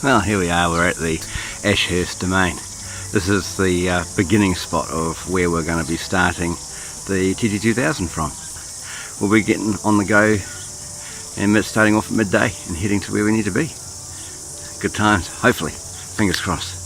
Well, here we are, we're at the Ashurst Domain. This is the beginning spot of where we're going to be starting the TT2000 from. We'll be getting on the go and starting off at midday and heading to where we need to be. Good times, hopefully. Fingers crossed.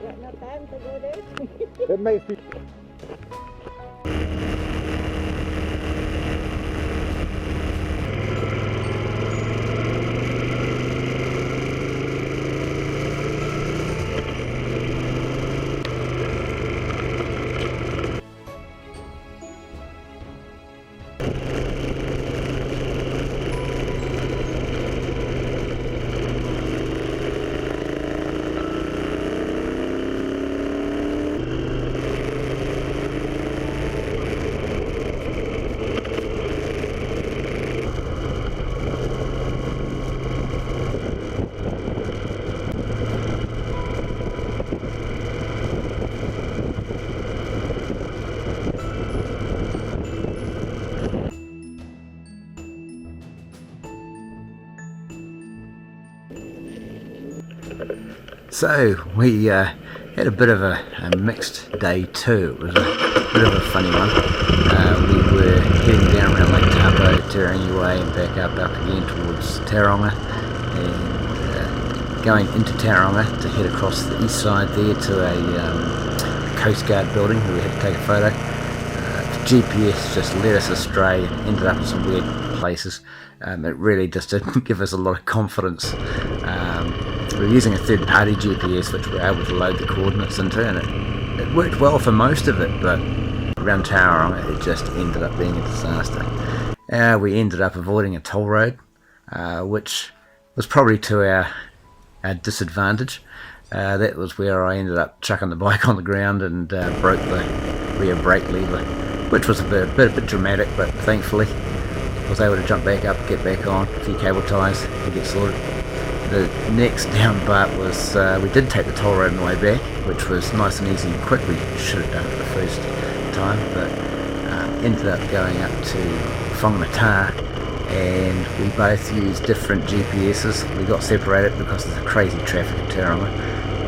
no time to go there. It makes me. So we had a bit of a mixed day too. It was a bit of a funny one. We were heading down around Lake Taupo, Tarangi Way, and back up again towards Tauranga, and going into Tauranga to head across the east side there to a Coast Guard building where we had to take a photo. The GPS just led us astray and ended up in some weird places. It really just didn't give us a lot of confidence. We were using a third-party GPS which we were able to load the coordinates into, and it worked well for most of it, but around Tauranga it just ended up being a disaster. We ended up avoiding a toll road, which was probably to our disadvantage. That was where I ended up chucking the bike on the ground and broke the rear brake lever, which was a bit dramatic, but thankfully I was able to jump back up, get back on, a few cable ties and get sorted. The next down part was we did take the toll road on the way back, which was nice and easy and quick. We should have done it the first time, but ended up going up to Whangamata, and we both used different GPSs. We got separated because of the crazy traffic in Tauranga,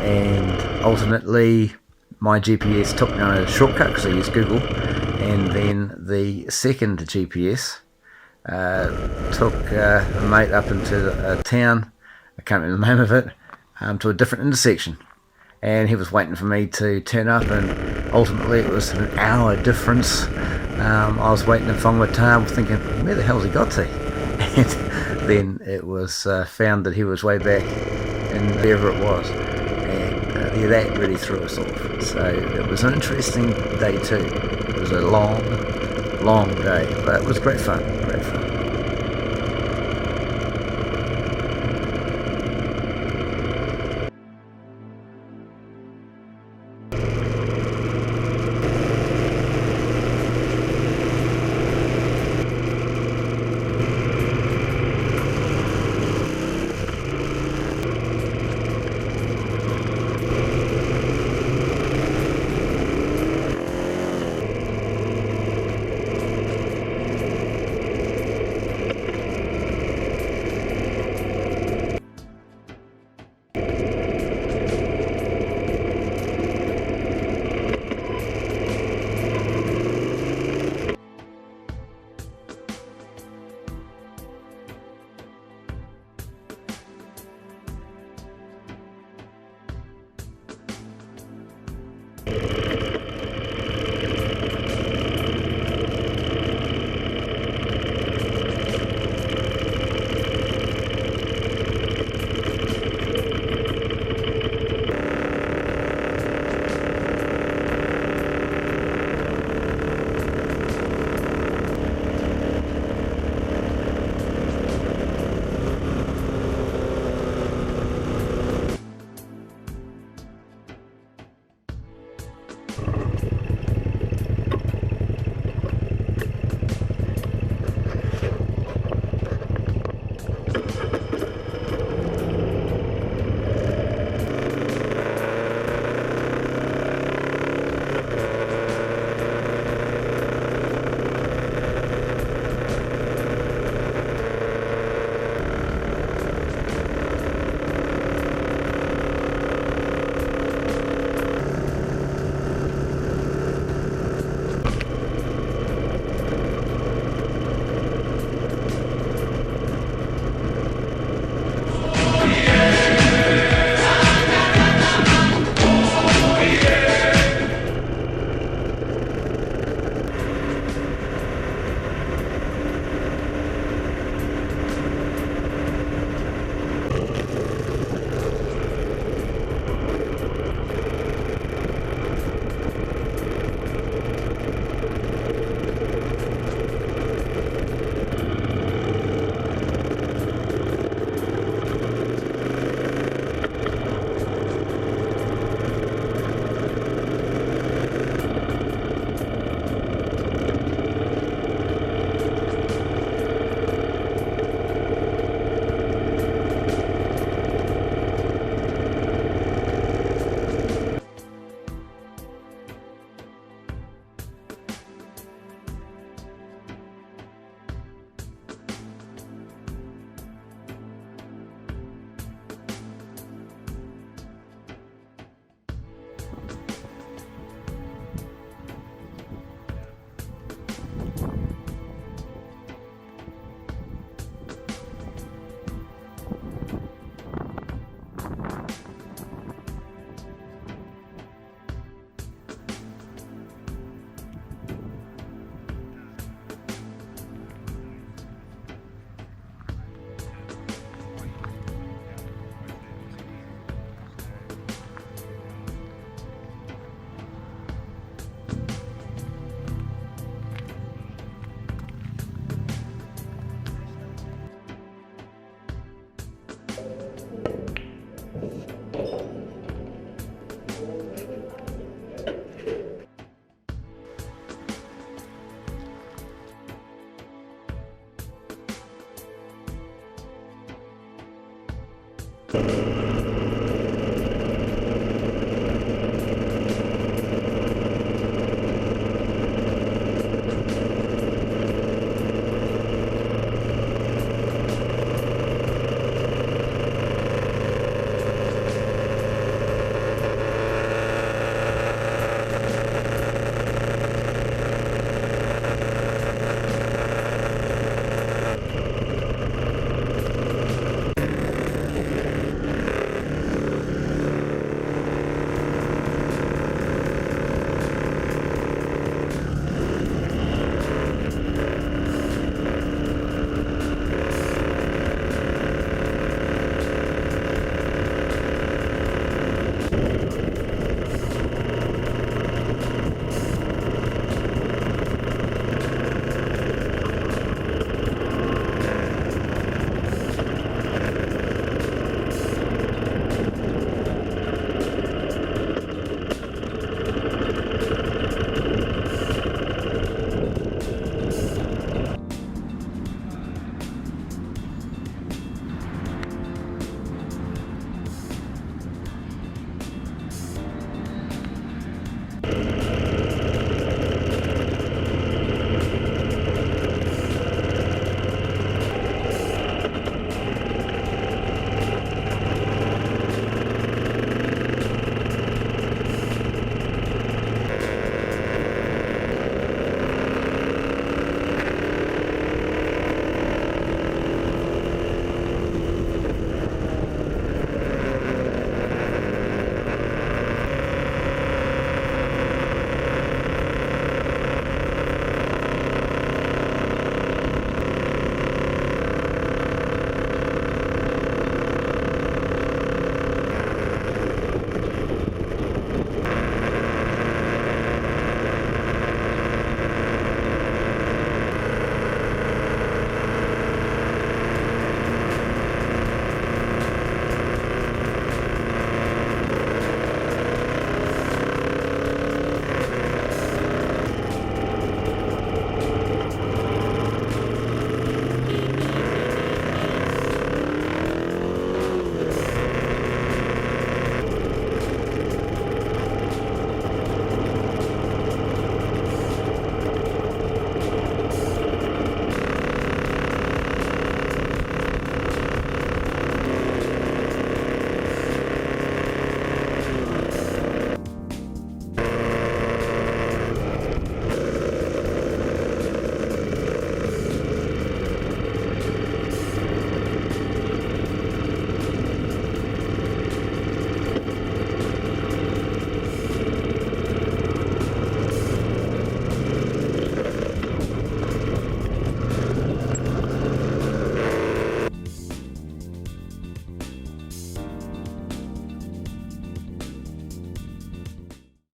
and ultimately my GPS took me on a shortcut because I used Google, and then the second GPS took a mate up into a town, I can't remember the name of it, to a different intersection, and he was waiting for me to turn up, and ultimately it was an hour difference. I was waiting in Whangamata thinking, where the hell's he got to? And then it was found that he was way back in wherever it was, and yeah, that really threw us off. So it was an interesting day too. It was a long day, but it was great fun. You